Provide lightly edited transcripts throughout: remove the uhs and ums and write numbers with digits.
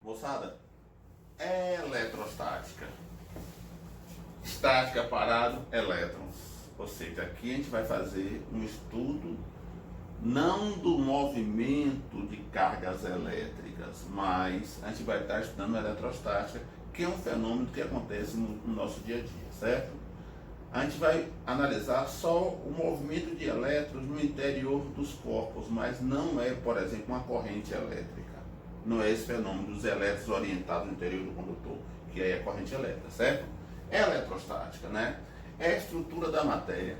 Moçada, é eletrostática. Estática, parado, elétrons. Ou seja, aqui a gente vai fazer um estudo não do movimento de cargas elétricas, mas a gente vai estar estudando a eletrostática, que é um fenômeno que acontece no nosso dia a dia, certo? A gente vai analisar só o movimento de elétrons no interior dos corpos, mas não é, por exemplo, uma corrente elétrica. Não é esse fenômeno dos elétrons orientados no interior do condutor, que aí é corrente elétrica, certo? É eletrostática, né? É a estrutura da matéria.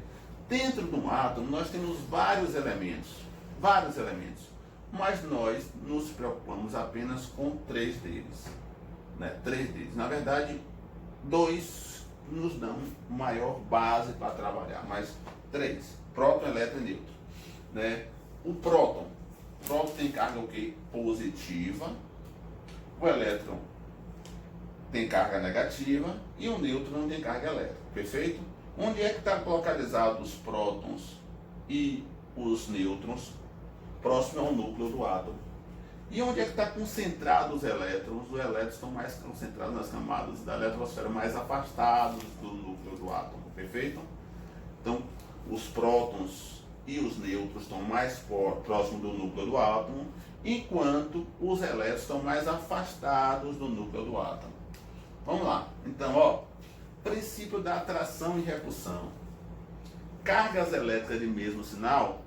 Dentro de um átomo nós temos vários elementos, mas nós nos preocupamos apenas com três deles, né? Três deles. Na verdade, dois nos dão maior base para trabalhar, mas três: próton, elétron e nêutron, né? O próton tem carga o quê? Positiva. O elétron tem carga negativa e o nêutron não tem carga elétrica, perfeito? Onde é que está localizado os prótons e os nêutrons? Próximo ao núcleo do átomo. E onde é que está concentrado os elétrons? Os elétrons estão mais concentrados nas camadas da eletrosfera, mais afastados do núcleo do átomo, perfeito? Então, os prótons e os nêutrons estão mais próximos do núcleo do átomo, enquanto os elétrons estão mais afastados do núcleo do átomo. Vamos lá. Então, ó, princípio da atração e repulsão. Cargas elétricas de mesmo sinal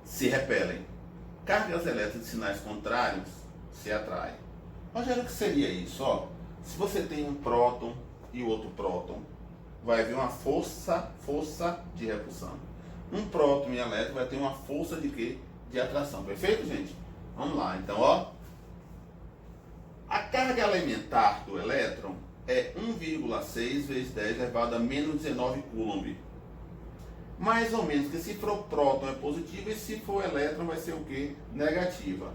se repelem. Cargas elétricas de sinais contrários se atraem. Rogério, o que seria isso? Ó, se você tem um próton e outro próton, vai haver uma força de repulsão. Um próton e elétron vai ter uma força de quê? De atração. Perfeito, gente? Vamos lá. Então, ó, a carga elementar do elétron é 1,6 vezes 10 elevado a menos 19 coulomb. Mais ou menos, que se for o próton é positivo e se for o elétron vai ser o quê? Negativa.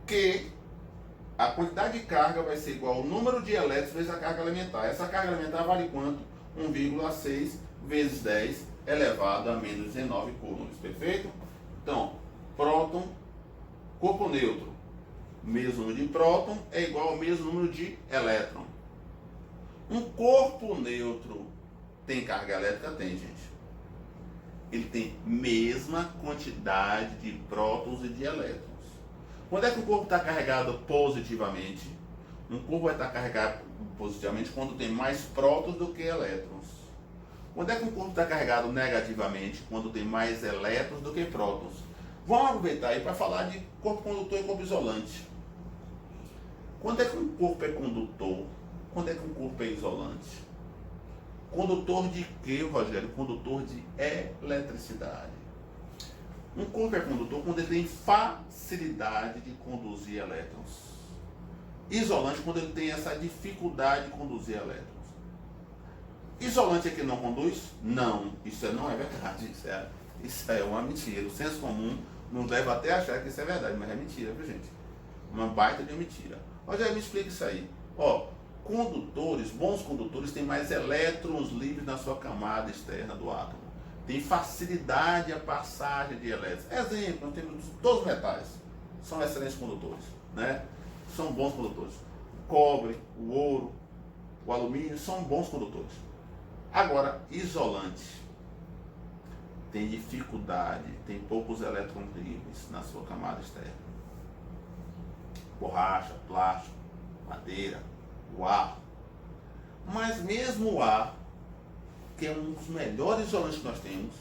Que a quantidade de carga vai ser igual ao número de elétrons vezes a carga elementar. Essa carga elementar vale quanto? 1,6 vezes 10 elevado a menos 19 coulombs. Perfeito? Então, próton, corpo neutro. Mesmo número de próton é igual ao mesmo número de elétron. Um corpo neutro tem carga elétrica? Tem, gente. Ele tem mesma quantidade de prótons e de elétrons. Quando é que o corpo está carregado positivamente? Um corpo vai estar carregado positivamente quando tem mais prótons do que elétrons. Quando é que um corpo está carregado negativamente? Quando tem mais elétrons do que prótons. Vamos aproveitar aí para falar de corpo condutor e corpo isolante. Quando é que um corpo é condutor? Quando é que um corpo é isolante? Condutor de quê, Rogério? Condutor de eletricidade. Um corpo é condutor quando ele tem facilidade de conduzir elétrons. Isolante quando ele tem essa dificuldade de conduzir elétrons. Isolante é que não conduz? Não, isso não é verdade. Isso é uma mentira. O senso comum nos leva até a achar que isso é verdade, mas é mentira, viu, gente? Uma baita de mentira. Rogério, me explica isso aí. Ó, condutores, bons condutores têm mais elétrons livres na sua camada externa do átomo. Tem facilidade a passagem de elétrons. Exemplo, nós temos todos os metais. São excelentes condutores, né? São bons condutores. O cobre, o ouro, o alumínio são bons condutores. Agora, isolante. Tem dificuldade, tem poucos elétrons livres na sua camada externa. Borracha, plástico, madeira, o ar. Mas mesmo o ar, que é um dos melhores isolantes que nós temos,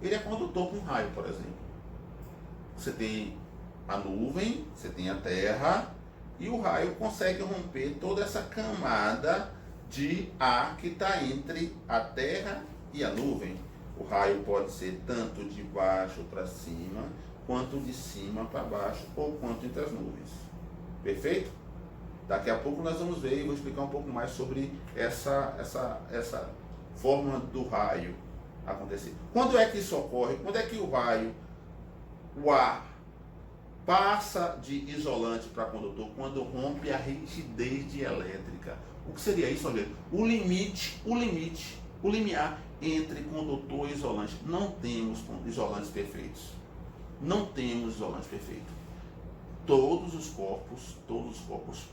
ele é condutor com raio, por exemplo. Você tem a nuvem, você tem a terra, e o raio consegue romper toda essa camada de ar que está entre a terra e a nuvem. O raio pode ser tanto de baixo para cima, quanto de cima para baixo, ou quanto entre as nuvens. Perfeito? Daqui a pouco nós vamos ver e vou explicar um pouco mais sobre essa forma do raio acontecer. Quando é que isso ocorre? Quando é que o raio, o ar, passa de isolante para condutor? Quando rompe a rigidez elétrica. O que seria isso, Rogério? O limiar entre condutor e isolante. Não temos isolantes perfeitos. Não temos isolantes perfeitos. todos os corpos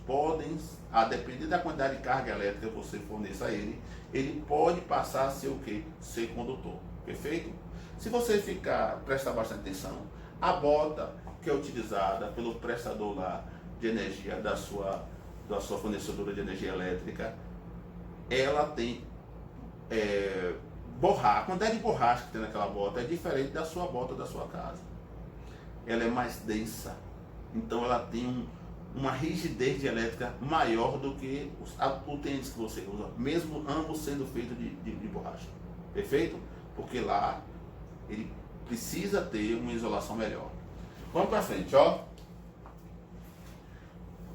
podem, a depender da quantidade de carga elétrica que você forneça a ele pode passar a ser o quê? Ser condutor. Perfeito? Se você prestar bastante atenção, a bota que é utilizada pelo prestador lá de energia da sua fornecedora de energia elétrica, ela tem a quantidade de borracha que tem naquela bota é diferente da sua bota da sua casa. Ela é mais densa, então ela tem uma rigidez elétrica maior do que o tênis que você usa, mesmo ambos sendo feitos de borracha. Perfeito? Porque lá ele precisa ter uma isolação melhor. Vamos para frente, ó.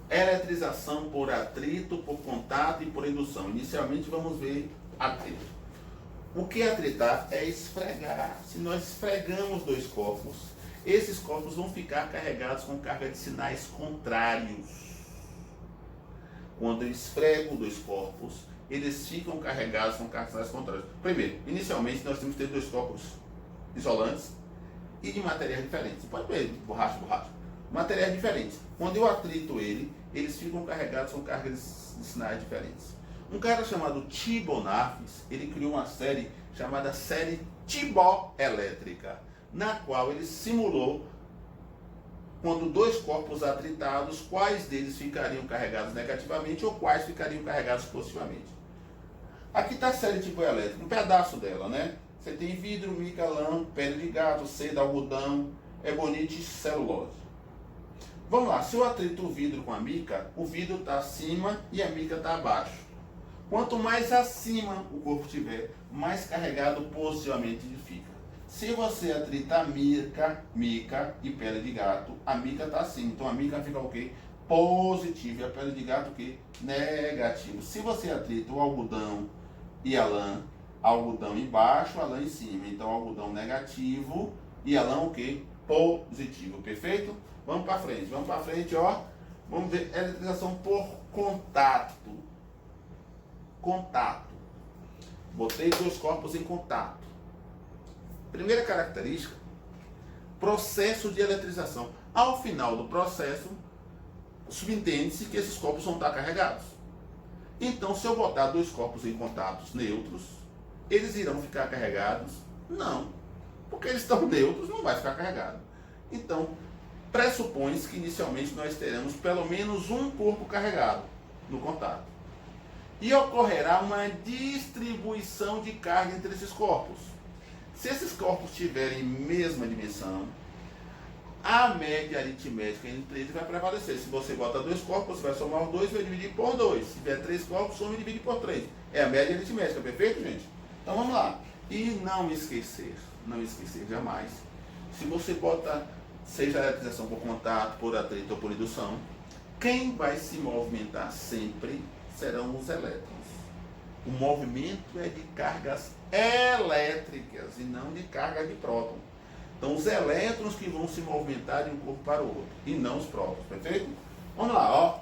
Eletrização por atrito, por contato e por indução. Inicialmente vamos ver atrito. O que é atritar? É esfregar. Se nós esfregamos dois corpos, esses corpos vão ficar carregados com carga de sinais contrários. Quando eu esfrego dois corpos, eles ficam carregados com carga de sinais contrários. Primeiro, inicialmente nós temos que ter dois corpos isolantes e de materiais diferentes. Você pode ver, borracha. Materiais diferentes. Quando eu atrito eles ficam carregados com cargas de sinais diferentes. Um cara chamado Thibaut Naves, ele criou uma série chamada série Thibaut-elétrica, na qual ele simulou, quando dois corpos atritados, quais deles ficariam carregados negativamente ou quais ficariam carregados positivamente. Aqui está a série Thibaut-elétrica, um pedaço dela, né? Você tem vidro, mica, lã, pele de gato, seda, algodão, ebonite e celulose. Vamos lá, se eu atrito o vidro com a mica, o vidro está acima e a mica está abaixo. Quanto mais acima o corpo tiver, mais carregado positivamente ele fica. Se você atritar mica e pele de gato, a mica está acima. Então a mica fica o quê? Positivo. E a pele de gato o quê? Negativo. Se você atrita o algodão e a lã, algodão embaixo, a lã em cima. Então algodão negativo e a lã o quê? Positivo. Perfeito? Vamos para frente, ó. Vamos ver eletrização por contato. Contato. Botei dois corpos em contato. Primeira característica, processo de eletrização. Ao final do processo, subentende-se que esses corpos vão estar carregados. Então, se eu botar dois corpos em contatos neutros, eles irão ficar carregados? Não. Porque eles estão neutros, não vai ficar carregado. Então, pressupõe-se que inicialmente nós teremos pelo menos um corpo carregado no contato. E ocorrerá uma distribuição de carga entre esses corpos. Se esses corpos tiverem mesma dimensão, a média aritmética entre eles vai prevalecer. Se você bota dois corpos, você vai somar os dois e vai dividir por 2. Se tiver três corpos, soma e divide por 3. É a média aritmética, perfeito, gente? Então vamos lá. E não esquecer jamais. Se você bota, seja a eletrização por contato, por atrito ou por indução, quem vai se movimentar sempre serão os elétrons. O movimento é de cargas elétricas e não de carga de próton. Então os elétrons que vão se movimentar de um corpo para o outro e não os prótons, perfeito? Vamos lá, ó.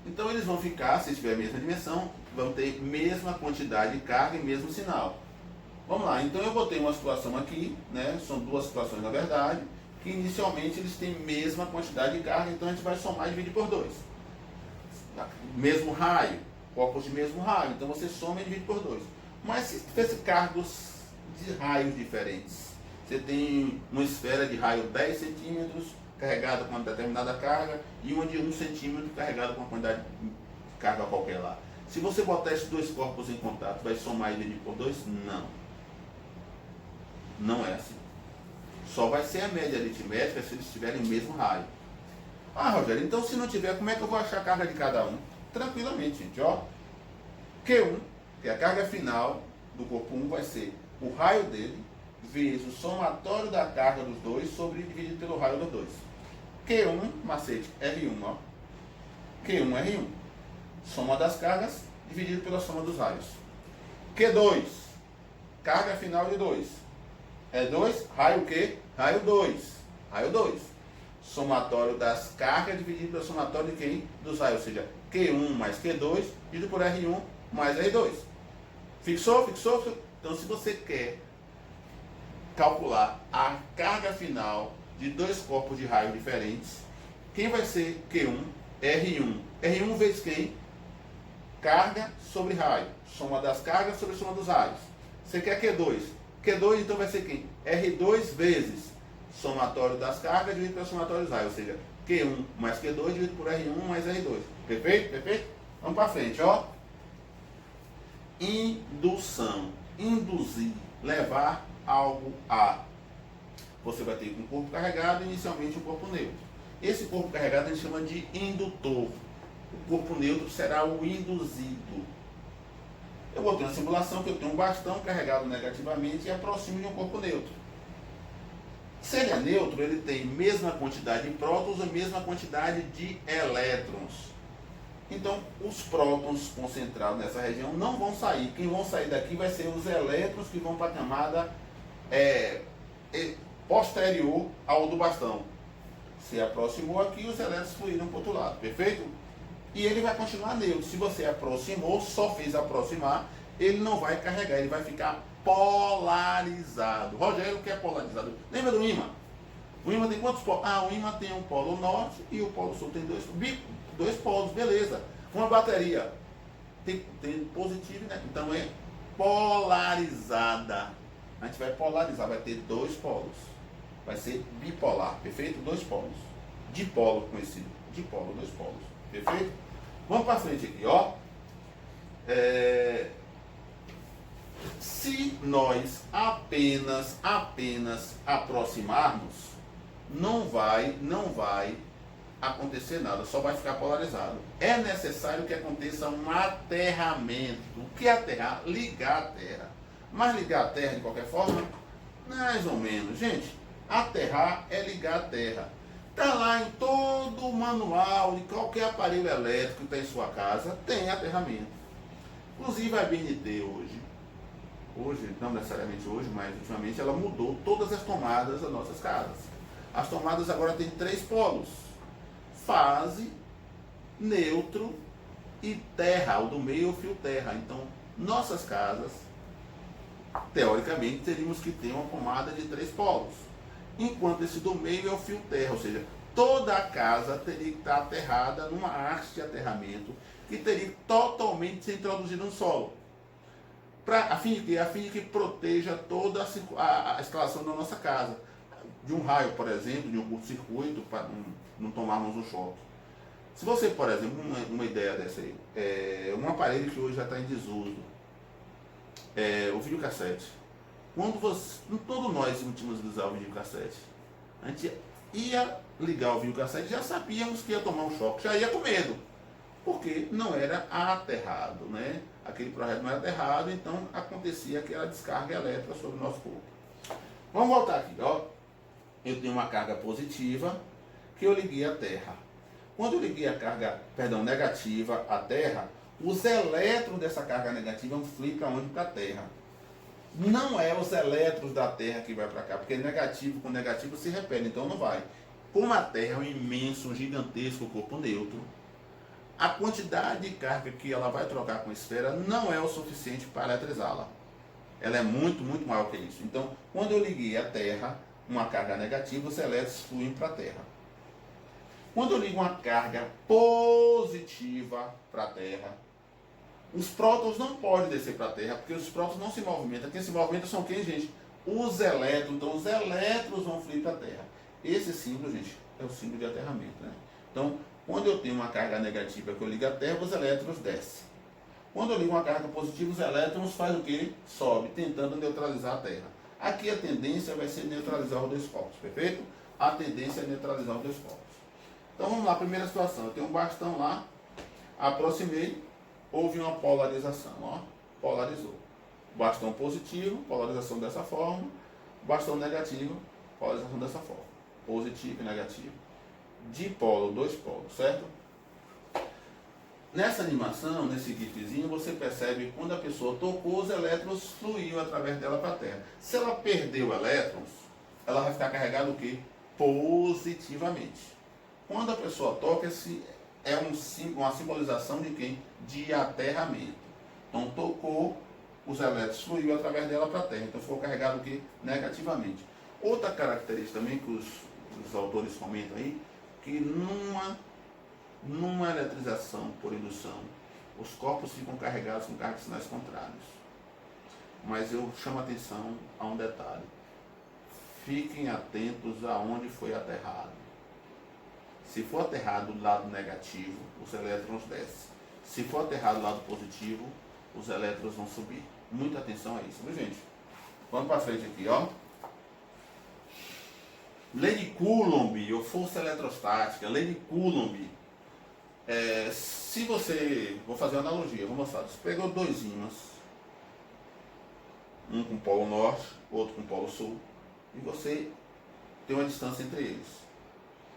Então eles vão ficar, se tiver a mesma dimensão, vão ter mesma quantidade de carga e mesmo sinal. Vamos lá, então eu botei uma situação aqui, né? São duas situações na verdade, que inicialmente eles têm mesma quantidade de carga, então a gente vai somar e dividir por 2. Mesmo raio, corpos de mesmo raio, então você soma e divide por 2. Mas se tivesse cargos de raios diferentes, você tem uma esfera de raio 10 centímetros carregada com uma determinada carga e uma de 1 centímetro carregada com uma quantidade de carga qualquer lá. Se você botar esses dois corpos em contato, vai somar e dividir por 2? Não. Não é assim. Só vai ser a média aritmética se eles tiverem o mesmo raio. Ah, Rogério, então se não tiver, como é que eu vou achar a carga de cada um? Tranquilamente, gente, ó. Q1, que é a carga final do corpo 1, vai ser o raio dele vezes o somatório da carga dos dois sobre dividido pelo raio dos dois. Q1, macete, R1, ó. Q1, R1. Soma das cargas dividido pela soma dos raios. Q2, carga final de 2. É 2, raio Q, raio 2. Raio 2. Somatório das cargas dividido pelo somatório de quem? Dos raios, ou seja, Q1 mais Q2 dividido por R1 mais R2. Fixou? Fixou? Então, se você quer calcular a carga final de dois corpos de raio diferentes. Quem vai ser Q1? R1. R1 vezes quem? Carga sobre raio. Soma das cargas sobre soma dos raios. Você quer Q2? Q2 então vai ser quem? R2 vezes somatório das cargas dividido pelo somatório dos raios. Ou seja, Q1 mais Q2 dividido por R1 mais R2. Perfeito? Perfeito? Vamos para frente, ó. Indução. Induzir. Levar algo a. Você vai ter um corpo carregado e inicialmente um corpo neutro. Esse corpo carregado a gente chama de indutor. O corpo neutro será o induzido. Eu vou ter uma simulação que eu tenho um bastão carregado negativamente e aproximo de um corpo neutro. Se ele é neutro, ele tem mesma quantidade de prótons e mesma quantidade de elétrons. Então, os prótons concentrados nessa região não vão sair. Quem vão sair daqui vai ser os elétrons que vão para a camada posterior ao do bastão. Se aproximou aqui, os elétrons fluíram para o outro lado, perfeito? E ele vai continuar neutro. Se você aproximou, só fez aproximar, ele não vai carregar, ele vai ficar polarizado. Rogério, o que é polarizado? Lembra do ímã? O ímã tem quantos polos? O ímã tem um polo norte e o polo sul tem dois polos, beleza. Uma bateria tem positivo, né? Então é polarizada. A gente vai polarizar, vai ter dois polos. Vai ser bipolar, perfeito? Dois polos. Dipolo conhecido. Dipolo, dois polos. Perfeito? Vamos para frente aqui, ó. Se nós apenas aproximarmos, não vai acontecer nada, só vai ficar polarizado. É necessário que aconteça um aterramento. O que é aterrar? Ligar a Terra. Mas ligar a Terra de qualquer forma? Mais ou menos. Gente, aterrar é ligar a Terra. Está lá em todo o manual de qualquer aparelho elétrico que está em sua casa, tem aterramento. Inclusive a BNT hoje, não necessariamente hoje, mas ultimamente ela mudou todas as tomadas das nossas casas. As tomadas agora têm 3 polos: fase, neutro e terra. O do meio é o fio terra. Então, nossas casas, teoricamente, teríamos que ter uma tomada de 3 polos. Enquanto esse do meio é o fio terra, ou seja, toda a casa teria que estar aterrada numa haste de aterramento que teria que totalmente ser introduzida no solo. A fim de que proteja toda a instalação da nossa casa. De um raio, por exemplo, de um curto-circuito, para não tomarmos um choque. Se você, por exemplo, uma ideia dessa aí, um aparelho que hoje já está em desuso, o videocassete. Todos nós tínhamos usar o videocassete. A gente ia ligar o videocassete, já sabíamos que ia tomar um choque, já ia com medo, porque não era aterrado, né? Aquele projeto não era aterrado, então acontecia aquela descarga elétrica sobre o nosso corpo. Vamos voltar aqui, ó. Eu tenho uma carga positiva que eu liguei à Terra. Quando eu liguei a carga, negativa à Terra, os elétrons dessa carga negativa vão fluir para onde? Para a Terra. Não é os elétrons da Terra que vai para cá, porque negativo com negativo se repele, então não vai. Como a Terra é um imenso, gigantesco corpo neutro, a quantidade de carga que ela vai trocar com a esfera não é o suficiente para eletrizá-la. Ela é muito, muito maior que isso. Então, quando eu liguei a Terra, uma carga negativa, os elétrons fluem para a Terra. Quando eu ligo uma carga positiva para a Terra, os prótons não podem descer para a Terra, porque os prótons não se movimentam. Quem se movimenta são quem, gente? Os elétrons. Então, os elétrons vão fluir para a Terra. Esse símbolo, gente, é o símbolo de aterramento, né? Então, quando eu tenho uma carga negativa que eu ligo a Terra, os elétrons descem. Quando eu ligo uma carga positiva, os elétrons fazem o quê? Sobe, tentando neutralizar a Terra. Aqui a tendência vai ser neutralizar os dois corpos, perfeito? A tendência é neutralizar os dois corpos. Então vamos lá, primeira situação. Eu tenho um bastão lá, aproximei, houve uma polarização, ó, polarizou. Bastão positivo, polarização dessa forma. Bastão negativo, polarização dessa forma. Positivo e negativo. Dipolo, dois polos, certo? Nessa animação, nesse gifzinho, você percebe que quando a pessoa tocou, os elétrons fluíam através dela para a Terra. Se ela perdeu elétrons, ela vai ficar carregada o quê? Positivamente. Quando a pessoa toca, esse é uma simbolização de quem? De aterramento. Então tocou, os elétrons fluíram através dela para a Terra. Então ficou carregado o quê? Negativamente. Outra característica também que os autores comentam aí, que numa eletrização por indução, os corpos ficam carregados com carga de sinais contrários. Mas eu chamo a atenção a um detalhe. Fiquem atentos aonde foi aterrado. Se for aterrado do lado negativo, os elétrons descem. Se for aterrado do lado positivo, os elétrons vão subir. Muita atenção a isso, viu, gente? Vamos para frente aqui, ó. Lei de Coulomb, ou força eletrostática, lei de Coulomb. Se você, vou fazer uma analogia, vou mostrar. Você pegou dois ímãs, um com polo norte, outro com polo sul, e você tem uma distância entre eles.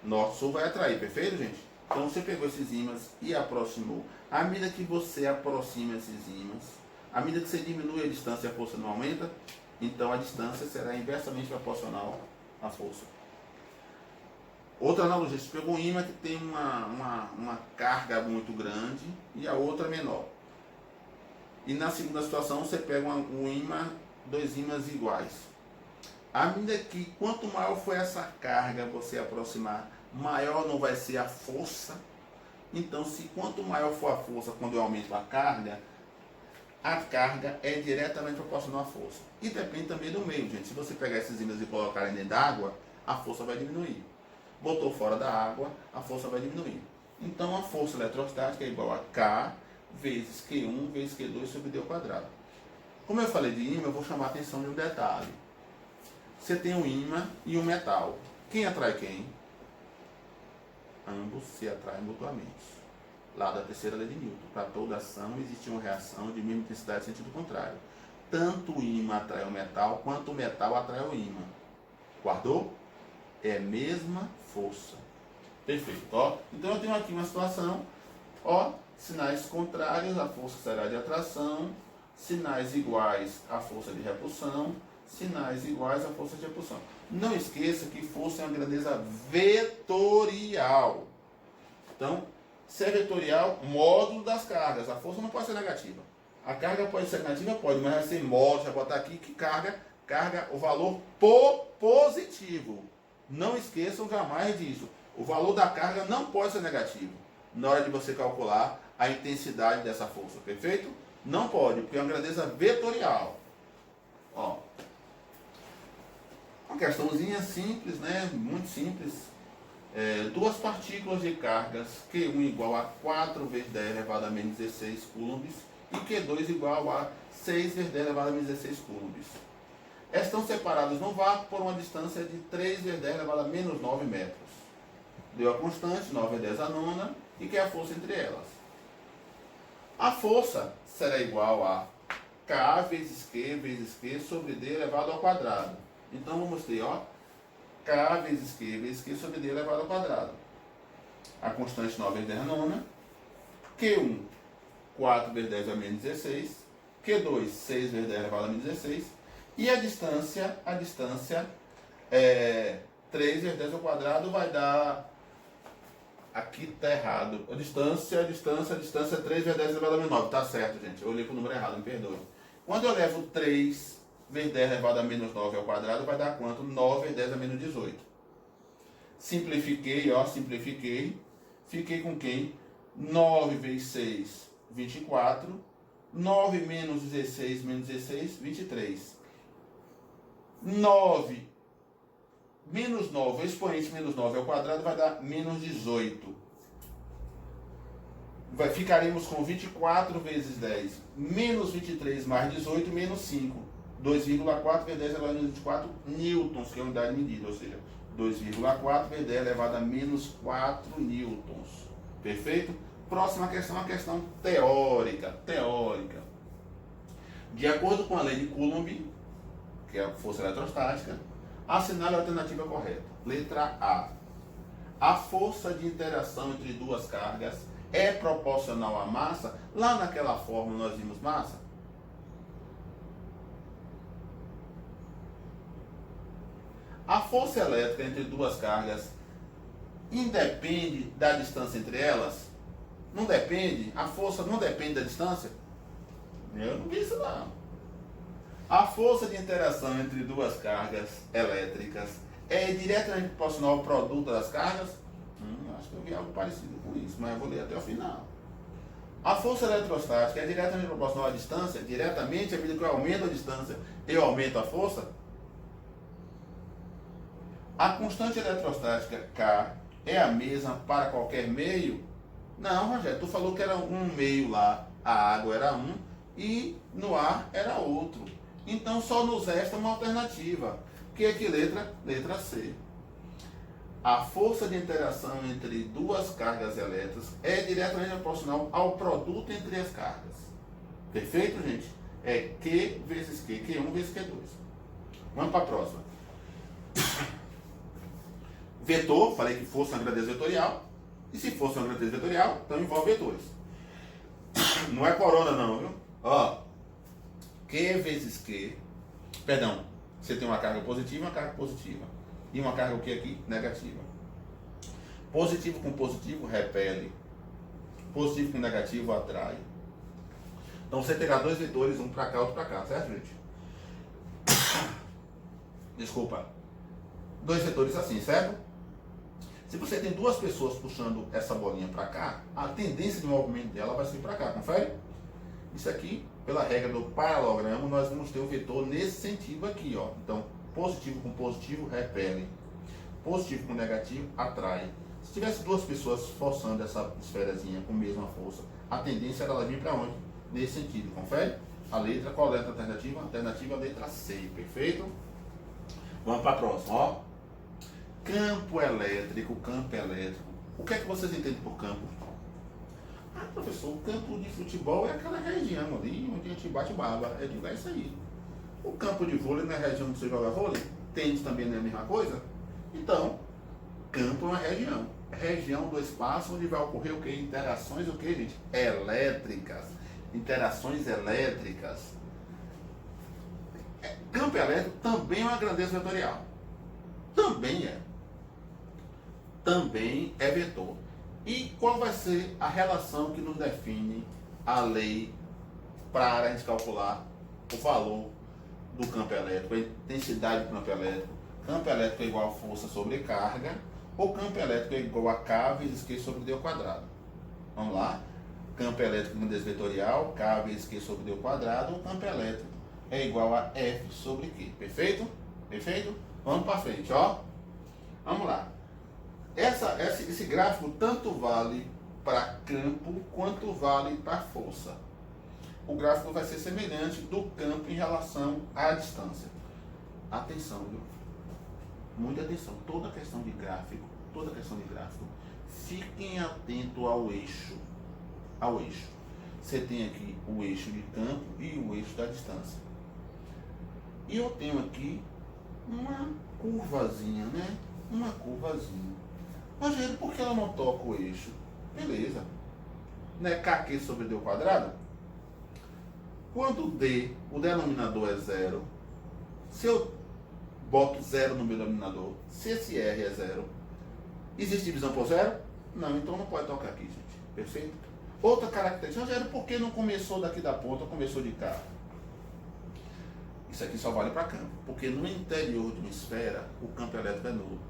Norte-sul vai atrair, perfeito, gente? Então você pegou esses ímãs e aproximou. À medida que você aproxima esses ímãs, à medida que você diminui a distância e a força não aumenta, então a distância será inversamente proporcional à força. Outra analogia, você pegou um ímã que tem uma carga muito grande e a outra menor. E na segunda situação você pega um ímã, dois ímãs iguais. À medida que quanto maior for essa carga você aproximar, maior não vai ser a força. Então, se quanto maior for a força quando eu aumento a carga é diretamente proporcional à força. E depende também do meio, gente. Se você pegar esses ímãs e colocar dentro d'água, a força vai diminuir. Botou fora da água, a força vai diminuir. Então, a força eletrostática é igual a K vezes Q1 vezes Q2 sobre D ao quadrado. Como eu falei de ímã, eu vou chamar a atenção de um detalhe. Você tem um ímã e um metal. Quem atrai quem? Ambos se atraem mutuamente. Lá da terceira lei de Newton. Para toda ação existe uma reação de mesma intensidade em sentido contrário. Tanto o ímã atrai o metal, quanto o metal atrai o ímã. Guardou? É a mesma força. Perfeito. Ó, então eu tenho aqui uma situação, ó, sinais contrários, a força será de atração, sinais iguais, a força de repulsão, sinais iguais, a força de repulsão. Não esqueça que força é uma grandeza vetorial. Então, se é vetorial, módulo das cargas. A força não pode ser negativa. A carga pode ser negativa? Pode, mas vai ser módulo. Vai botar aqui que carga o valor positivo. Não esqueçam jamais disso. O valor da carga não pode ser negativo na hora de você calcular a intensidade dessa força, perfeito? Não pode, porque é uma grandeza vetorial. Ó, uma questãozinha simples, né? Muito simples. Duas partículas de cargas Q1 igual a 4 vezes 10 elevado a menos 16 coulombs e Q2 igual a 6 vezes 10 elevado a menos 16 coulombs. Estão separadas no vácuo por uma distância de 3 vezes 10 elevado a menos 9 metros. Deu a constante, 9 vezes 10 a nona, e que é a força entre elas. A força será igual a K vezes Q sobre D elevado ao quadrado. Então vamos ter, ó, K vezes Q sobre D elevado ao quadrado. A constante 9 vezes 10 a nona. Q1, 4 vezes 10 a menos 16. Q2, 6 vezes 10 elevado a menos 16. E a distância 3 vezes 10 ao quadrado vai dar... Aqui está errado. A distância é 3 vezes 10 elevado a menos 9. Tá certo, gente. Eu olhei para o número errado, me perdoe. Quando eu levo 3 vezes 10 elevado a menos 9 ao quadrado, vai dar quanto? 9 vezes 10 a menos 18. Simplifiquei, ó, simplifiquei. Fiquei com quem? 9 vezes 6, 24. 9 menos 16, menos 16, 23. 9 menos 9, o expoente menos 9 ao quadrado vai dar menos 18. Ficaremos com 24 vezes 10, menos 23 mais 18, menos 5. 2,4 vezes 10 elevado a menos 24 newtons, que é a unidade medida, ou seja, 2,4 vezes 10 elevado a menos 4 newtons. Perfeito? Próxima questão, uma questão teórica. De acordo com a lei de Coulomb, que é a força eletrostática, assinale a alternativa correta. Letra A. A força de interação entre duas cargas é proporcional à massa. Lá naquela fórmula nós vimos massa. A força elétrica entre duas cargas independe da distância entre elas? Não depende? A força não depende da distância? Eu não disse não. A força de interação entre duas cargas elétricas é diretamente proporcional ao produto das cargas? Acho que eu vi algo parecido com isso, mas eu vou ler até o final. A força eletrostática é diretamente proporcional à distância? Diretamente, à medida que eu aumento a distância, eu aumento a força? A constante eletrostática K é a mesma para qualquer meio? Não, Rogério, tu falou que era um meio lá, a água era um e no ar era outro. Então só nos resta uma alternativa. Que é que letra? Letra C. A força de interação entre duas cargas elétricas é diretamente proporcional ao produto entre as cargas. Perfeito, gente? É Q vezes Q, Q1 vezes Q2. Vamos para a próxima. Vetor, falei que fosse uma grandeza vetorial. E se fosse uma grandeza vetorial, então envolve vetores. Não é corona não, viu? Ó, Q vezes Q. Perdão, você tem uma carga positiva e uma carga positiva. E uma carga o que aqui? Negativa. Positivo com positivo repele. Positivo com negativo atrai. Então você terá dois vetores, um para cá, outro para cá, certo, gente? Desculpa. Dois vetores assim, certo? Se você tem duas pessoas puxando essa bolinha para cá, a tendência de movimento dela vai ser para cá, confere? Isso aqui, pela regra do paralelogramo, nós vamos ter um vetor nesse sentido aqui, ó. Então, positivo com positivo repele. Positivo com negativo atrai. Se tivesse duas pessoas forçando essa esferazinha com a mesma força, a tendência era ela vir para onde? Nesse sentido, confere? A letra, qual é a letra alternativa? Alternativa, letra C, perfeito? Vamos para a próxima, ó. Campo elétrico, campo elétrico. O que é que vocês entendem por campo? Ah, professor, o campo de futebol é aquela região ali onde a gente bate baba. É de lá isso aí. O campo de vôlei não é a região onde você joga vôlei? Tênis também não é a mesma coisa? Então, campo é uma região. Região do espaço onde vai ocorrer o que? Interações o que, gente? Elétricas. Interações elétricas. Campo elétrico também é uma grandeza vetorial. Também é. Também é vetor. E qual vai ser a relação que nos define a lei para a gente calcular o valor do campo elétrico, a intensidade do campo elétrico? Campo elétrico é igual a força sobre carga, ou campo elétrico é igual a K vezes Q sobre D ao quadrado. Vamos lá? Campo elétrico grandeza vetorial, K vezes Q sobre D ao quadrado, ou campo elétrico é igual a F sobre Q. Perfeito? Perfeito? Vamos para frente, ó. Vamos lá. Esse gráfico tanto vale para campo quanto vale para força. O gráfico vai ser semelhante do campo em relação à distância. Atenção, viu? Muita atenção. Toda questão de gráfico, fiquem atentos ao eixo. Ao eixo. Você tem aqui o eixo de campo e o eixo da distância. E eu tenho aqui uma curvazinha, né? Uma curvazinha. Rogério, por que ela não toca o eixo? Beleza. Não é KQ sobre D ao quadrado? Quando D, o denominador é zero, se eu boto zero no meu denominador, se esse R é zero, existe divisão por zero? Não, então não pode tocar aqui, gente. Perfeito? Outra característica, Rogério, por que não começou daqui da ponta, começou de cá? Isso aqui só vale para campo, porque no interior de uma esfera, o campo elétrico é nulo.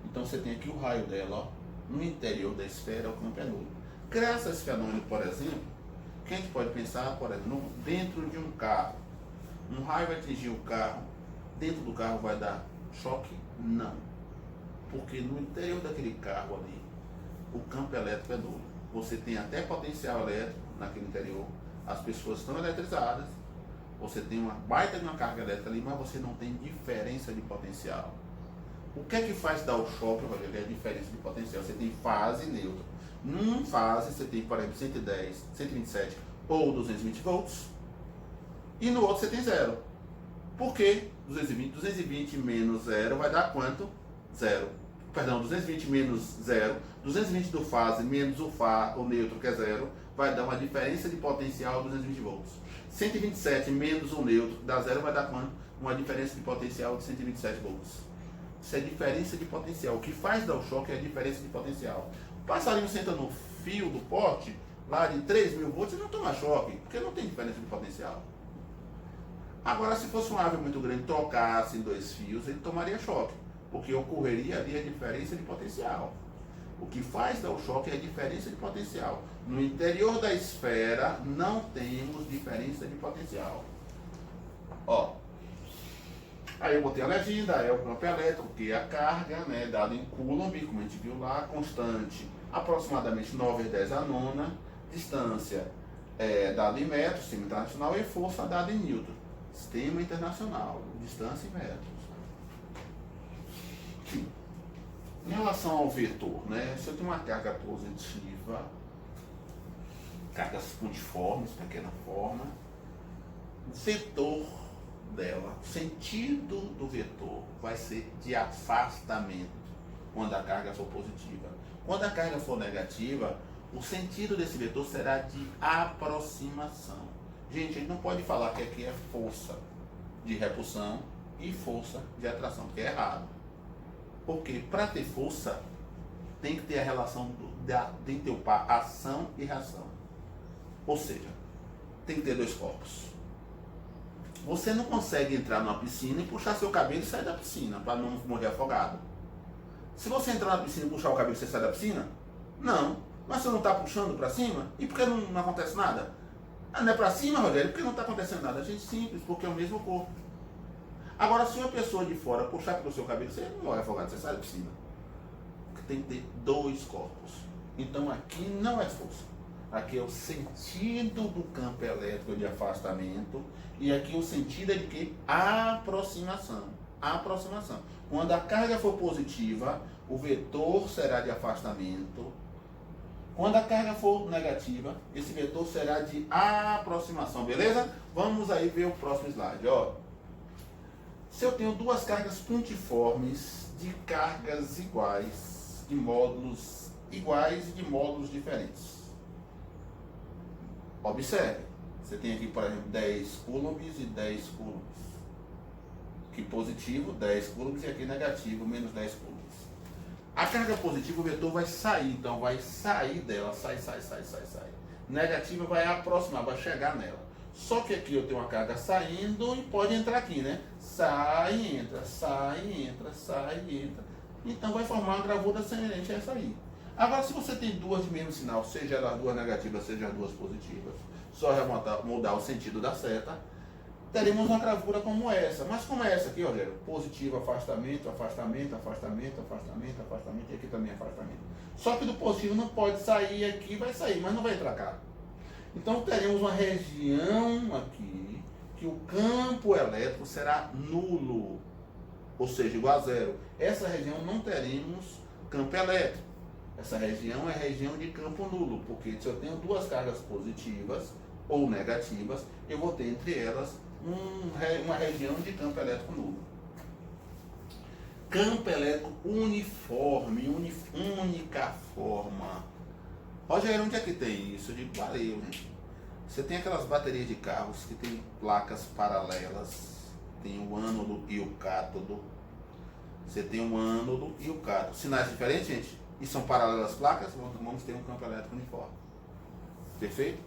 Então você tem aqui o raio dela, ó. No interior da esfera, o campo é nulo. Graças a esse fenômeno, por exemplo, que a gente pode pensar, por exemplo, dentro de um carro. Um raio vai atingir o carro, dentro do carro vai dar choque? Não. Porque no interior daquele carro ali, o campo elétrico é nulo. Você tem até potencial elétrico naquele interior, as pessoas estão eletrizadas, você tem uma baita de uma carga elétrica ali, mas você não tem diferença de potencial. O que é que faz dar o choque, Rogério? É a diferença de potencial. Você tem fase e neutro. Numa fase você tem, por exemplo, 110, 127 ou 220 volts. E no outro você tem zero. Por quê? 220 menos zero vai dar quanto? Zero. Perdão, 220 menos zero. 220 do fase menos o neutro, que é zero, vai dar uma diferença de potencial de 220 volts. 127 menos o neutro, que dá zero, vai dar quanto? Uma diferença de potencial de 127 volts. Isso é diferença de potencial. O que faz dar o choque é a diferença de potencial. O passarinho senta no fio do poste, lá de 3.000 volts, ele não toma choque, porque não tem diferença de potencial. Agora, se fosse uma árvore muito grande, trocasse em dois fios, ele tomaria choque. porque ocorreria ali a diferença de potencial. O que faz dar o choque é a diferença de potencial. No interior da esfera não temos diferença de potencial. Ó, aí eu botei a legenda, é o campo elétrico, que é a carga, né, dada em Coulomb, como a gente viu lá, constante, aproximadamente 9/10 a nona, distância dada em metros, sistema internacional, e força dada em newton, sistema internacional, distância em metros. Sim. Em relação ao vetor, né, se eu tenho uma carga positiva, cargas pontiformes, pequena forma, vetor dela, o sentido do vetor vai ser de afastamento quando a carga for positiva. Quando a carga for negativa, o sentido desse vetor será de aproximação. Gente, a gente não pode falar que aqui é força de repulsão e força de atração, porque é errado. Porque para ter força, tem que ter a relação, tem que ter o par ação e reação. Ou seja, tem que ter dois corpos. Você não consegue entrar numa piscina e puxar seu cabelo e sair da piscina, para não morrer afogado. Se você entrar na piscina e puxar o cabelo, você sai da piscina? Não. Mas você não está puxando para cima? E por que não acontece nada? Ah, não é para cima, Rogério? Por que não está acontecendo nada? Gente, simples, porque é o mesmo corpo. Agora, se uma pessoa de fora puxar pelo seu cabelo, você não vai afogado, você sai da piscina. Tem que ter dois corpos. Então aqui não é força. Aqui é o sentido do campo elétrico de afastamento. E aqui o sentido é de que? Aproximação. Aproximação. Quando a carga for positiva, o vetor será de afastamento. Quando a carga for negativa, esse vetor será de aproximação. Beleza? Vamos aí ver o próximo slide. Ó. Se eu tenho duas cargas pontiformes de cargas iguais, de módulos iguais e de módulos diferentes. Observe, você tem aqui, por exemplo, 10 coulombs e 10 coulombs. Aqui positivo, 10 coulombs e aqui negativo, menos 10 coulombs. A carga positiva, o vetor vai sair, então vai sair dela, sai. Negativa vai aproximar, vai chegar nela. Só que aqui eu tenho uma carga saindo e pode entrar aqui, né? Sai, entra. Então vai formar uma gravura semelhante a essa aí. Agora, se você tem duas de mesmo sinal, seja as duas negativas, seja as duas positivas, só mudar o sentido da seta, teremos uma gravura como essa. Mas como é essa aqui, Rogério? Positivo, afastamento, e aqui também afastamento. Só que do positivo não pode sair aqui, vai sair, mas não vai entrar cá. Então teremos uma região aqui que o campo elétrico será nulo, ou seja, igual a zero. Essa região não teremos campo elétrico. Essa região é região de campo nulo, porque se eu tenho duas cargas positivas ou negativas, eu vou ter entre elas uma região de campo elétrico nulo. Campo elétrico uniforme, única forma. Rogério, onde é que tem isso? Eu digo, valeu, gente. Você tem aquelas baterias de carros que tem placas paralelas, tem o ânodo e o cátodo. Você tem o ânodo e o cátodo. Sinais diferentes, gente? E são paralelas as placas, vamos ter um campo elétrico uniforme. Perfeito?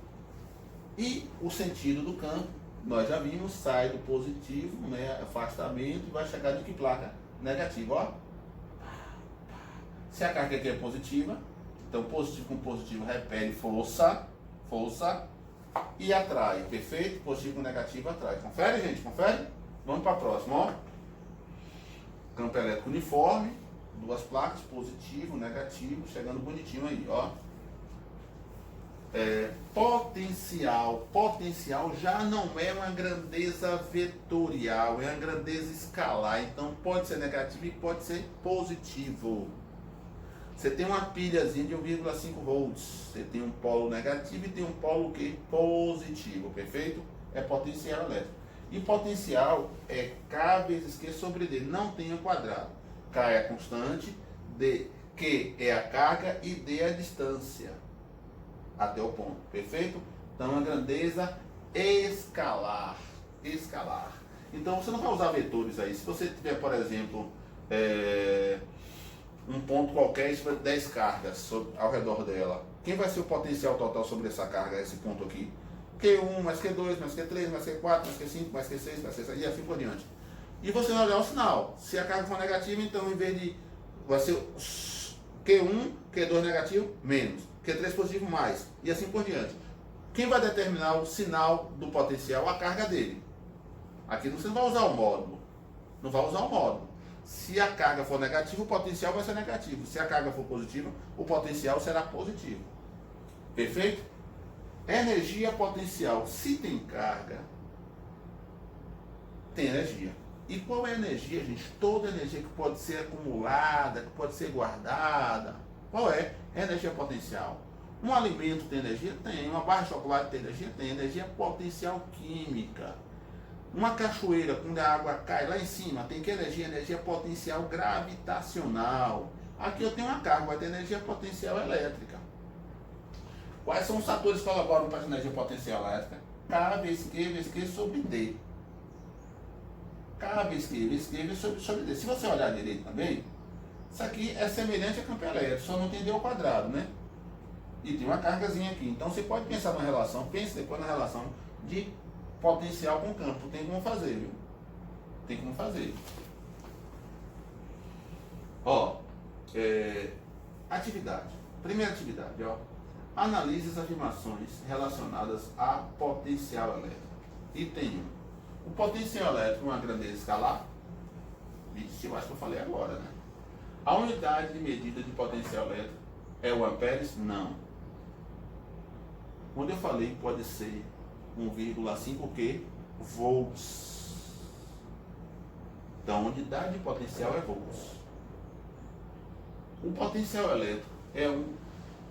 E o sentido do campo, nós já vimos, sai do positivo, né, afastamento, e vai chegar de que placa? Negativa, ó. Se a carga aqui é positiva, então positivo com positivo repele força, e atrai, perfeito? Positivo com negativo atrai. Confere, gente? Confere? Vamos para a próxima, ó. Campo elétrico uniforme, duas placas, positivo, negativo, chegando bonitinho aí, ó. Potencial já não é uma grandeza vetorial, é uma grandeza escalar. Então pode ser negativo e pode ser positivo. Você tem uma pilhazinha de 1,5 volts. Você tem um polo negativo e tem um polo que? Positivo, perfeito? É potencial elétrico. E potencial é K vezes Q sobre D, não tem um quadrado. K é a constante, Q é a carga e D é a distância até o ponto, perfeito? Então a grandeza escalar. Então você não vai usar vetores aí. Se você tiver, por exemplo, um ponto qualquer e tiver 10 cargas ao redor dela, quem vai ser o potencial total sobre essa carga, esse ponto aqui? Q1 mais Q2 mais Q3 mais Q4 mais Q5 mais Q6 mais Q7 e assim por diante. E você vai olhar o sinal. Se a carga for negativa, então em vez de... vai ser Q1, Q2 negativo, menos. Q3 positivo, mais. E assim por diante. Quem vai determinar o sinal do potencial? A carga dele. Aqui você não vai usar o módulo. Não vai usar o módulo. Se a carga for negativa, o potencial vai ser negativo. Se a carga for positiva, o potencial será positivo. Perfeito? Energia potencial. Se tem carga, tem energia. E qual é a energia, gente? Toda energia que pode ser acumulada, que pode ser guardada. Qual é? Energia potencial. Um alimento tem energia? Tem. Uma barra de chocolate tem energia? Tem. Energia potencial química. Uma cachoeira, quando a água cai lá em cima, tem que energia? Energia potencial gravitacional. Aqui eu tenho uma carga, vai ter energia potencial elétrica. Quais são os fatores que colaboram para a energia potencial elétrica? K vezes Q sobre D. K vezes Q sobre D. Se você olhar direito também, isso aqui é semelhante a campo elétrico, só não tem D ao quadrado, né? E tem uma cargazinha aqui. Então você pode pensar numa relação, pense depois na relação de potencial com campo. Tem como fazer, viu? Tem como fazer. Ó, atividade. Primeira atividade, ó. Analise as afirmações relacionadas a potencial elétrico. Item 1. O potencial elétrico é uma grandeza escalar? Vixe, eu acho que eu falei agora, né? A unidade de medida de potencial elétrico é o amperes? Não. Quando eu falei pode ser 1,5 que? Volts. Então, a unidade de potencial é volts. O potencial elétrico é um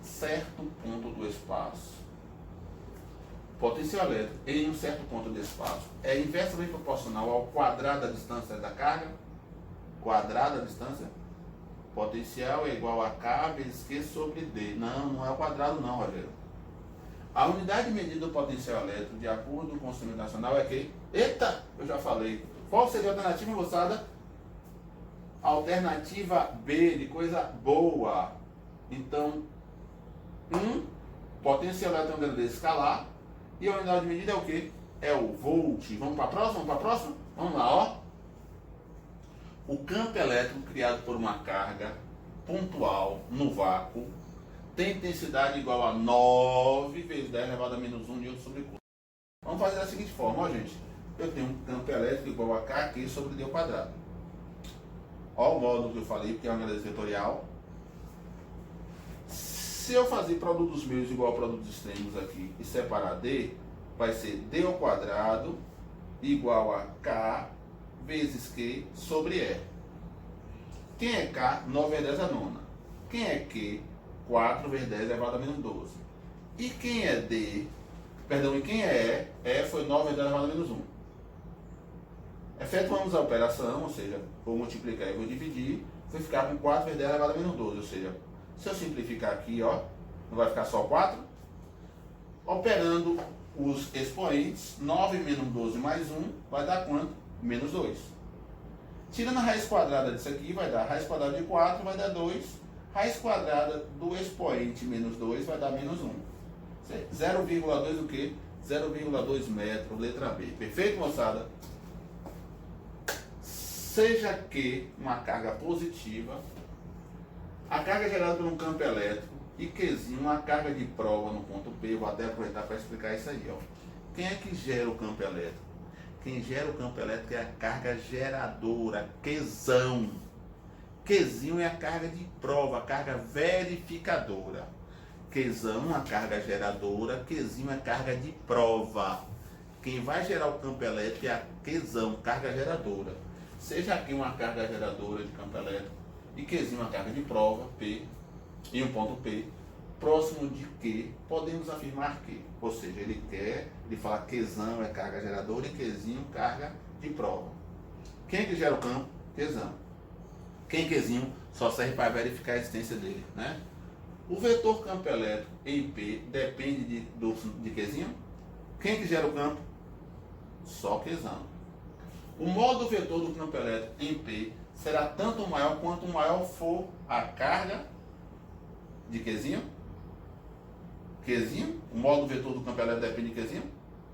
certo ponto do espaço. Potencial elétrico em um certo ponto do espaço é inversamente proporcional ao quadrado da distância da carga. Quadrado da distância. Potencial é igual a K vezes Q sobre D. Não, não é o quadrado não, Rogério. A unidade de medida do potencial elétrico, de acordo com o Conselho Nacional, é que... Eita, eu já falei. Qual seria a alternativa, moçada? Alternativa B, de coisa boa. Então, potencial elétrico é uma grandeza escalar. E a unidade de medida é o quê? É o volt. Vamos para a próxima? Vamos para a próxima? Vamos lá, ó. O campo elétrico criado por uma carga pontual no vácuo tem intensidade igual a 9 vezes 10 elevado a menos 1 Newton sobre Coulomb. Vamos fazer da seguinte forma, ó, gente. Eu tenho um campo elétrico igual a K aqui sobre D ao quadrado. Ó o módulo que eu falei, que é uma grandeza vetorial. Se eu fazer produtos meus igual a produtos extremos aqui e separar D, vai ser D ao quadrado igual a K vezes Q sobre E. Quem é K? 9 vezes 10 a nona. Quem é Q? 4 vezes 10 elevado a menos 12. E quem é D? Perdão, e quem é E? E foi 9 vezes 10 elevado a menos 1. Efetuamos a operação, ou seja, vou multiplicar e vou dividir, vou ficar com 4 vezes 10 elevado a menos 12. Ou seja, se eu simplificar aqui, ó, não vai ficar só 4? Operando os expoentes, 9 menos 12 mais 1, vai dar quanto? Menos 2. Tirando a raiz quadrada disso aqui, vai dar raiz quadrada de 4, vai dar 2. Raiz quadrada do expoente menos 2 vai dar menos 1. 0,2 o quê? 0,2 metros, letra B. Perfeito, moçada? Seja que uma carga positiva, a carga gerada por um campo elétrico, e Qzinho, uma carga de prova no ponto P, vou até aproveitar para explicar isso aí, ó. Quem é que gera o campo elétrico? Quem gera o campo elétrico é a carga geradora, Qzão. Qzinho é a carga de prova, a carga verificadora. Qzão é a carga geradora, Qzinho é a carga de prova. Quem vai gerar o campo elétrico é a Qzão, carga geradora. Seja aqui uma carga geradora de campo elétrico e Qzinho uma carga de prova, P, e um ponto P, próximo de Q, podemos afirmar que, ou seja, ele fala que Qzão é carga geradora e Qzinho carga de prova. Quem é que gera o campo? Qzão. Quem é Qzinho? Só serve para verificar a existência dele, né? O vetor campo elétrico em P depende de Qzinho? Quem é que gera o campo? Só Qzão. O modo vetor do campo elétrico em P será tanto maior quanto maior for a carga de Qzinho. Qzinho, o modo vetor do campo elétrico depende de Qzinho,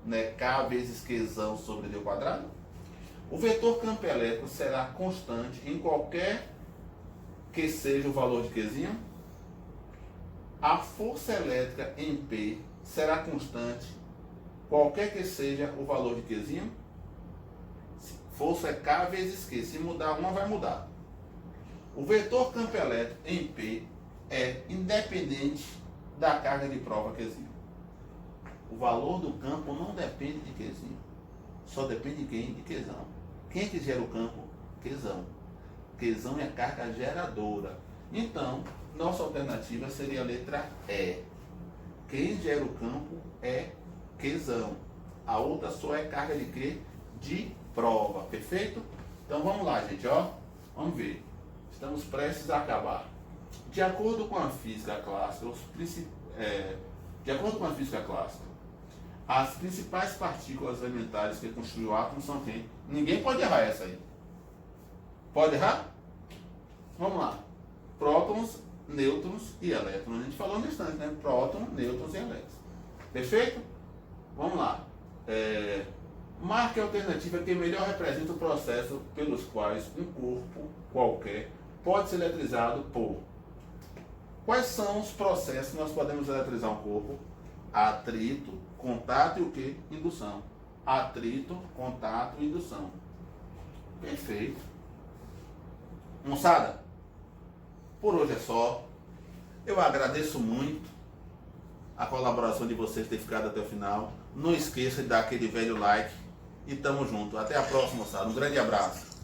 né? K vezes Qzão sobre D ao quadrado. O vetor campo elétrico será constante em qualquer que seja o valor de Qzinho? A força elétrica em P será constante qualquer que seja o valor de Qzinho? Força é K vezes Q. Se mudar uma, vai mudar. O vetor campo elétrico em P é independente da carga de prova Qzinho. O valor do campo não depende de Qzinho. Só depende de quem? De Qzão. Quem que gera o campo? Qzão. Qzão é a carga geradora. Então, nossa alternativa seria a letra E. Quem gera o campo é Qzão. A outra só é carga de quê? De prova. Perfeito? Então vamos lá, gente, ó. Vamos ver. Estamos prestes a acabar. De acordo com a física clássica, as principais partículas elementares que constituem o átomo são quem? Ninguém pode errar essa aí. Pode errar? Vamos lá. Prótons, nêutrons e elétrons. A gente falou no instante, né? Prótons, nêutrons e elétrons. Perfeito? Vamos lá. Marque a alternativa que melhor representa o processo pelos quais um corpo qualquer pode ser eletrizado por. Quais são os processos que nós podemos eletrizar um corpo? Atrito, contato e o que? Indução. Atrito, contato e indução. Perfeito. Moçada, por hoje é só. Eu agradeço muito a colaboração de vocês ter ficado até o final. Não esqueça de dar aquele velho like e tamo junto. Até a próxima, moçada. Um grande abraço.